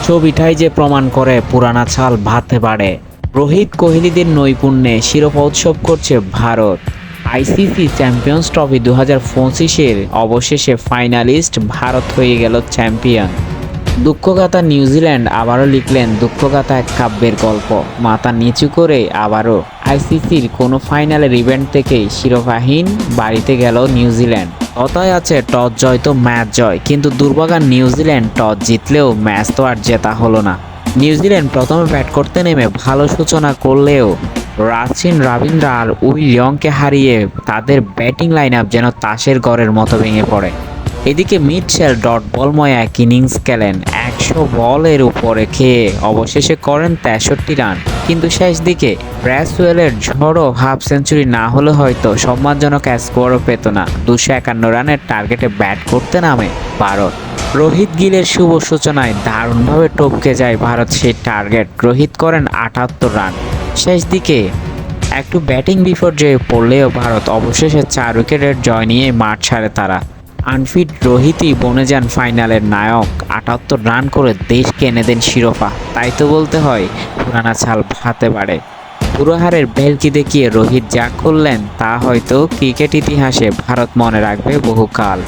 ছবিটাই যে প্রমাণ করে পুরানা চাল ভাতে বাড়ে। রোহিত কোহলিদের নৈপুণ্যে শিরোপা উৎসব করছে ভারত। আইসিসি চ্যাম্পিয়ন্স ট্রফি 2025-এর অবশেষে ফাইনালিস্ট ভারত হয়ে গেল চ্যাম্পিয়ন। দুঃখগাথা নিউজিল্যান্ড আবারও লিখলেন দুঃখগাথা এক কাব্যের গল্প। মাথা নিচু করে আবারও আইসিসির কোনো ফাইনালের ইভেন্ট থেকেই শিরোপাহীন বাড়িতে গেল নিউজিল্যান্ড। কথায় আছে টস জয় তো ম্যাচ জয়, কিন্তু দুর্ভাগা নিউজিল্যান্ড টস জিতলেও ম্যাচ তো আর জেতা হলো না। নিউজিল্যান্ড প্রথমে ব্যাট করতে নেমে ভালো সূচনা করলেও রাচিন রবীন্দ্র আর উইলিয়ংকে হারিয়ে তাদের ব্যাটিং লাইন আপ যেন তাসের ঘরের মতো ভেঙে পড়ে। এদিকে মিটচেল ডট বলময় এক ইনিংস খেলেন, 100 বলের উপরে খেয়ে অবশেষে করেন 63 রান। কিন্তু শেষ দিকে ব্র্যাসওয়েলের ঝড়ো হাফ সেঞ্চুরি না হলে হয়তো সম্মানজনক স্কোরও পেত না। 251 রানের টার্গেটে ব্যাট করতে নামে ভারত। রোহিত গিলের শুভ সূচনায় দারুণভাবে টপকে যায় ভারত সেই টার্গেট। রোহিত করেন 78 রান। শেষ দিকে একটু ব্যাটিং বিপর্যয়ে পড়লেও ভারত অবশেষে 4 উইকেটের জয় নিয়ে মাঠ ছাড়ে তারা। আনফিট রোহিতই বনে যান ফাইনালের নায়ক। 78 রান করে দেশকে এনে দেন শিরোপা। তাই তো বলতে হয় পুরানা চাল ভাতে বাড়ে। পুরো হারের ভেলকি দেখিয়ে রোহিত যা করলেন তা হয়তো ক্রিকেট ইতিহাসে ভারত মনে রাখবে বহুকাল।